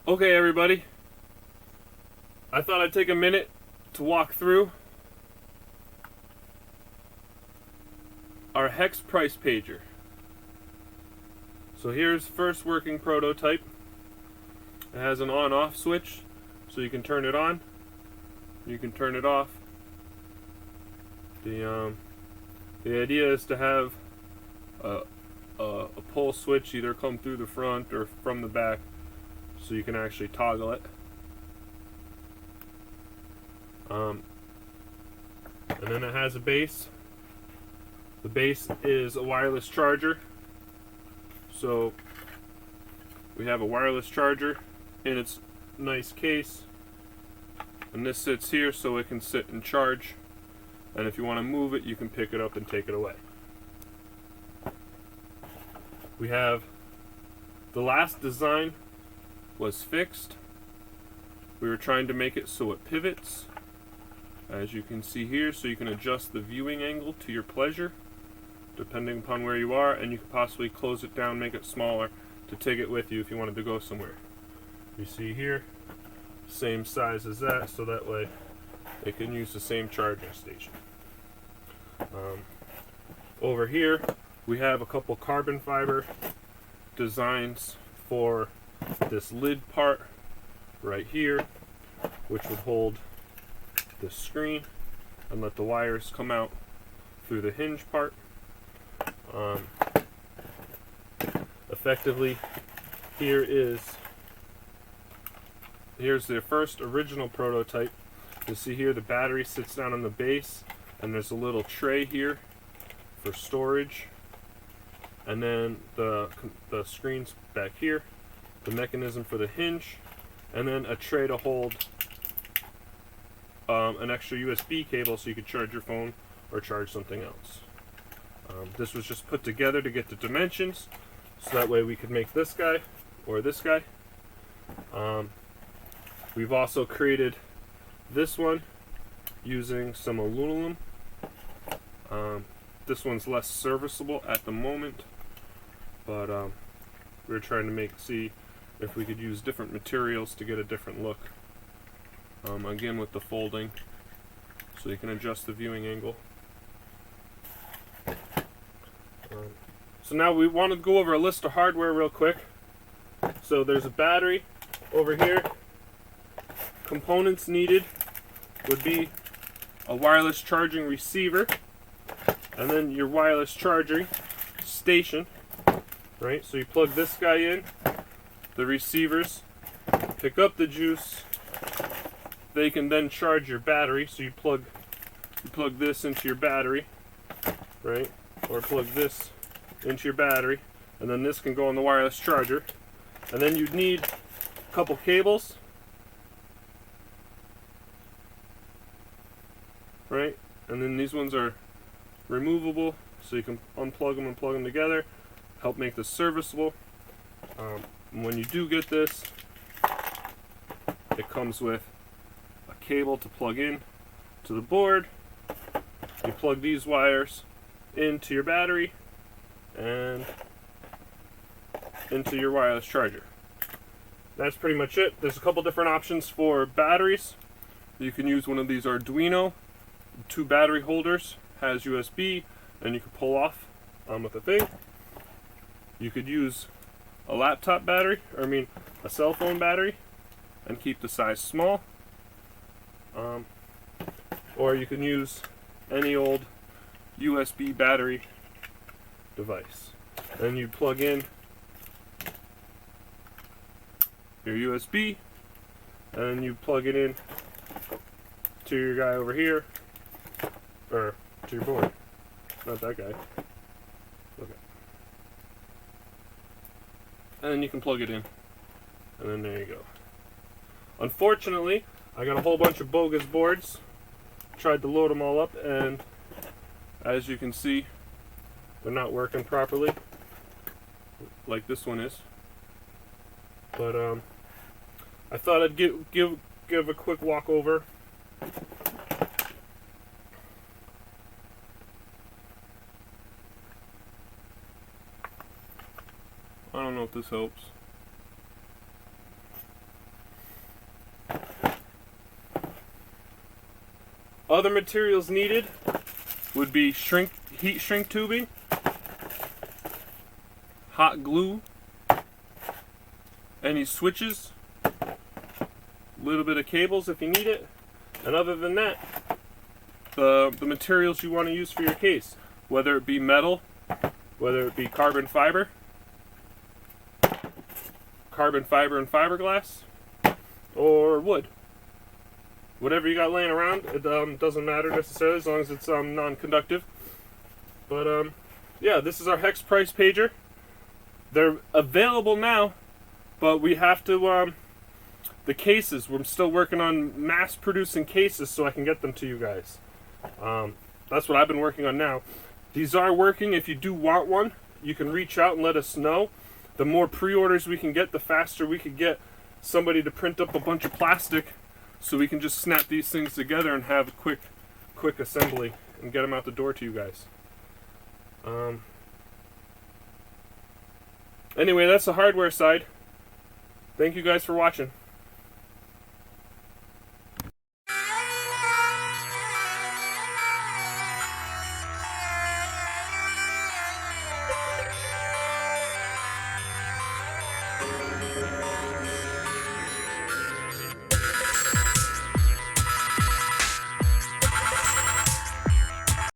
Okay, everybody, I thought I'd take a minute to walk through our HEX price pager. So here's first working prototype. It has an on-off switch, so you can turn it on, you can turn it off. The idea is to have a pull switch either come through the front or from the back, so you can actually toggle it. And then it has a base. The base is a wireless charger. So we have a wireless charger in its nice case. And this sits here so it can sit and charge. And if you want to move it, you can pick it up and take it away. We have the last design was fixed. We were trying to make it so it pivots, as you can see here, so you can adjust the viewing angle to your pleasure depending upon where you are, and you can possibly close it down, make it smaller to take it with you if you wanted to go somewhere. You see here, same size as that, so that way it can use the same charging station. Over here we have a couple carbon fiber designs for this lid part right here, which would hold the screen and let the wires come out through the hinge part. Effectively, here's the first original prototype. You see here the battery sits down on the base, and there's a little tray here for storage, and then the screen's back here, the mechanism for the hinge, and then a tray to hold an extra USB cable so you could charge your phone or charge something else. This was just put together to get the dimensions, so that way we could make this guy or this guy. We've also created this one using some aluminum. This one's less serviceable at the moment, but we're trying to see if we could use different materials to get a different look. Again, with the folding, so you can adjust the viewing angle. So now we want to go over a list of hardware real quick. So there's a battery over here. Components needed would be a wireless charging receiver, and then your wireless charging station, right? So you plug this guy in, the receivers pick up the juice, they can then charge your battery. So you plug this into your battery, right? Or plug this into your battery, and then this can go on the wireless charger. And then you'd need a couple cables, right? And then these ones are removable, so you can unplug them and plug them together, help make this serviceable. When you do get this, it comes with a cable to plug in to the board. You plug these wires into your battery and into your wireless charger. That's pretty much it. There's a couple different options for batteries. You can use one of these Arduino 2 battery holders, has USB, and you can pull off with a thing. You could use a laptop battery, a cell phone battery, and keep the size small. Or you can use any old USB battery device. Then you plug in your USB, and you plug it in to your guy over here, or to your board. Not that guy. Okay. And then you can plug it in, and then there you go. Unfortunately, I got a whole bunch of bogus boards. Tried to load them all up, and as you can see, they're not working properly, like this one is. But I thought I'd give a quick walk over don't know if this helps. Other materials needed would be heat shrink tubing, hot glue, any switches, a little bit of cables if you need it, and other than that, the materials you want to use for your case, whether it be metal, whether it be carbon fiber and fiberglass, or wood. Whatever you got laying around, it doesn't matter necessarily as long as it's non-conductive. But yeah, this is our HEX price pager. They're available now, but we have to the cases. We're still working on mass producing cases so I can get them to you guys. That's what I've been working on now. These are working. If you do want one, you can reach out and let us know. The more pre-orders we can get, the faster we could get somebody to print up a bunch of plastic so we can just snap these things together and have a quick assembly and get them out the door to you guys. Anyway, that's the hardware side. Thank you guys for watching.